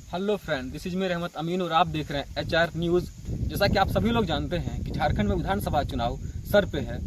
Hello friend, this is me रहमत अमीन और आप देख रहे हैं HR न्यूज़। जैसा कि आप सभी लोग जानते हैं कि झारखंड में विधानसभा चुनाव सर पे है।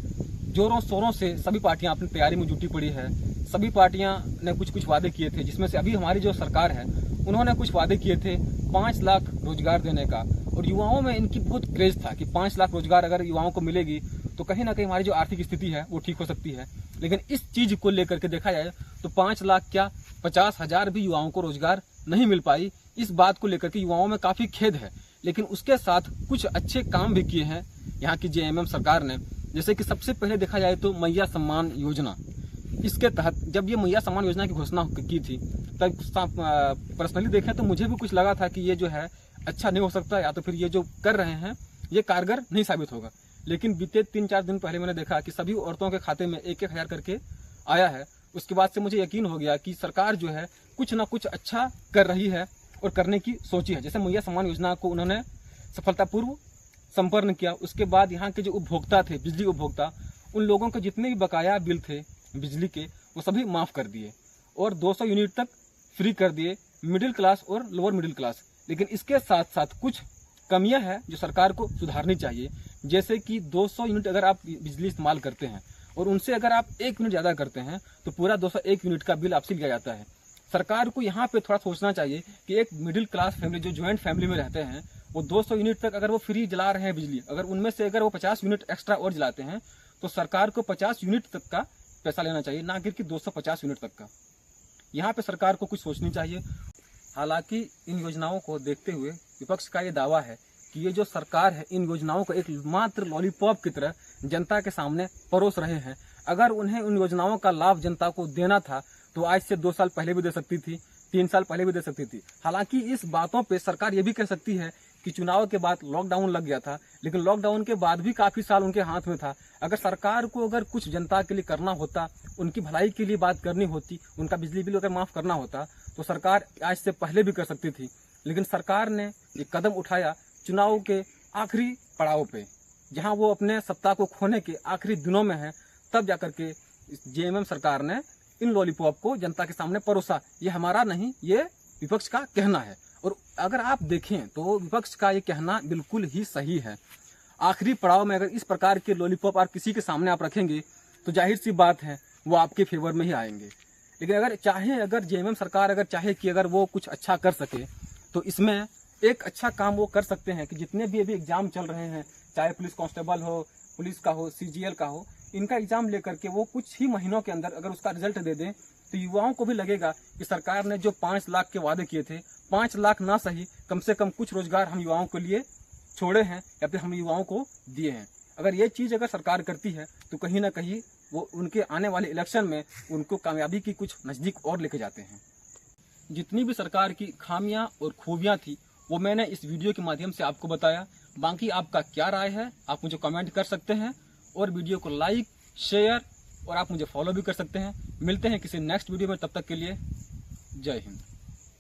जोरों शोरों से सभी पार्टियां अपनी तैयारी में जुटी पड़ी है। सभी पार्टियां ने कुछ कुछ वादे किए थे, जिसमें से अभी हमारी जो सरकार है उन्होंने कुछ वादे किए थे 5 लाख रोजगार देने का। और युवाओं में इनकी बहुत क्रेज था कि 5 लाख रोजगार अगर युवाओं को मिलेगी तो कहीं ना कहीं हमारी जो आर्थिक स्थिति है वो ठीक हो सकती है। लेकिन इस चीज को लेकर के देखा जाए तो 5 लाख क्या 50,000 भी युवाओं को रोजगार नहीं मिल पाई। इस बात को लेकर के युवाओं में काफी खेद है। लेकिन उसके साथ कुछ अच्छे काम भी किए हैं यहाँ की JMM सरकार ने। जैसे कि सबसे पहले देखा जाए तो मैया सम्मान योजना, इसके तहत जब ये मैया सम्मान योजना की घोषणा की थी तब पर्सनली देखें तो मुझे भी कुछ लगा था कि ये जो है अच्छा नहीं हो सकता, या तो फिर ये जो कर रहे हैं ये कारगर नहीं साबित होगा। लेकिन बीते 3-4 दिन पहले मैंने देखा कि सभी औरतों के खाते में 1-1 हजार करके आया है। उसके बाद से मुझे यकीन हो गया कि सरकार जो है कुछ ना कुछ अच्छा कर रही है और करने की सोची है। जैसे मैया सम्मान योजना को उन्होंने सफलतापूर्व संपन्न किया। उसके बाद यहाँ के जो उपभोक्ता थे, बिजली उपभोक्ता, उन लोगों के जितने भी बकाया बिल थे बिजली के वो सभी माफ कर दिए और 200 यूनिट तक फ्री कर दिए मिडिल क्लास और लोअर मिडिल क्लास। लेकिन इसके साथ साथ कुछ कमियां हैं जो सरकार को सुधारनी चाहिए। जैसे कि 200 यूनिट अगर आप बिजली इस्तेमाल करते हैं और उनसे अगर आप 1 यूनिट ज़्यादा करते हैं तो पूरा 201 यूनिट का बिल आपसे लिया जाता है। सरकार को यहाँ पे थोड़ा सोचना चाहिए कि एक मिडिल क्लास फैमिली जो ज्वाइंट फैमिली में रहते हैं वो 200 यूनिट तक अगर वो फ्री जला रहे हैं बिजली, अगर उनमें से अगर वो 50 यूनिट एक्स्ट्रा और जलाते हैं तो सरकार को 50 यूनिट तक का पैसा लेना चाहिए, ना कि 250 यूनिट तक का। यहाँ पे सरकार को कुछ सोचनी चाहिए। हालांकि इन योजनाओं को देखते हुए विपक्ष का ये दावा है कि ये जो सरकार है इन योजनाओं को एक मात्र लॉलीपॉप की तरह जनता के सामने परोस रहे हैं। अगर उन्हें उन योजनाओं का लाभ जनता को देना था तो आज से 2 साल पहले भी दे सकती थी, 3 साल पहले भी दे सकती थी। हालांकि इस बातों पे सरकार ये भी कह सकती है कि चुनाव के बाद लॉकडाउन लग गया था, लेकिन लॉकडाउन के बाद भी काफी साल उनके हाथ में था। अगर सरकार को अगर कुछ जनता के लिए करना होता, उनकी भलाई के लिए बात करनी होती, उनका बिजली बिल अगर माफ करना होता तो सरकार आज से पहले भी कर सकती थी। लेकिन सरकार ने ये कदम उठाया चुनाव के आखिरी पड़ाव पे, जहां वो अपने सत्ता को खोने के आखिरी दिनों में है, तब जाकर के JMM सरकार ने इन लॉलीपॉप को जनता के सामने परोसा। ये हमारा नहीं, ये विपक्ष का कहना है। और अगर आप देखें तो विपक्ष का ये कहना बिल्कुल ही सही है। आखिरी पड़ाव में अगर इस प्रकार के लॉलीपॉप आप किसी के सामने आप रखेंगे तो जाहिर सी बात है वो आपके फेवर में ही आएंगे। लेकिन अगर JMM सरकार अगर चाहे कि अगर वो कुछ अच्छा कर सके तो इसमें एक अच्छा काम वो कर सकते हैं कि जितने भी अभी एग्जाम चल रहे हैं, चाहे पुलिस कांस्टेबल हो, पुलिस का हो, CGL का हो, इनका एग्जाम लेकर के वो कुछ ही महीनों के अंदर अगर उसका रिजल्ट दे दें तो युवाओं को भी लगेगा कि सरकार ने जो 5 लाख के वादे किए थे, 5 लाख ना सही कम से कम कुछ रोजगार हम युवाओं के लिए छोड़े हैं या फिर हम युवाओं को दिए हैं। अगर ये चीज अगर सरकार करती है तो कहीं ना कहीं वो उनके आने वाले इलेक्शन में उनको कामयाबी की कुछ नजदीक और लेके जाते हैं। जितनी भी सरकार की खामियां और खूबियां थी वो मैंने इस वीडियो के माध्यम से आपको बताया। बाकी आपका क्या राय है आप मुझे कमेंट कर सकते हैं और वीडियो को लाइक, शेयर और आप मुझे फॉलो भी कर सकते हैं। मिलते हैं किसी नेक्स्ट वीडियो में, तब तक के लिए जय हिंद।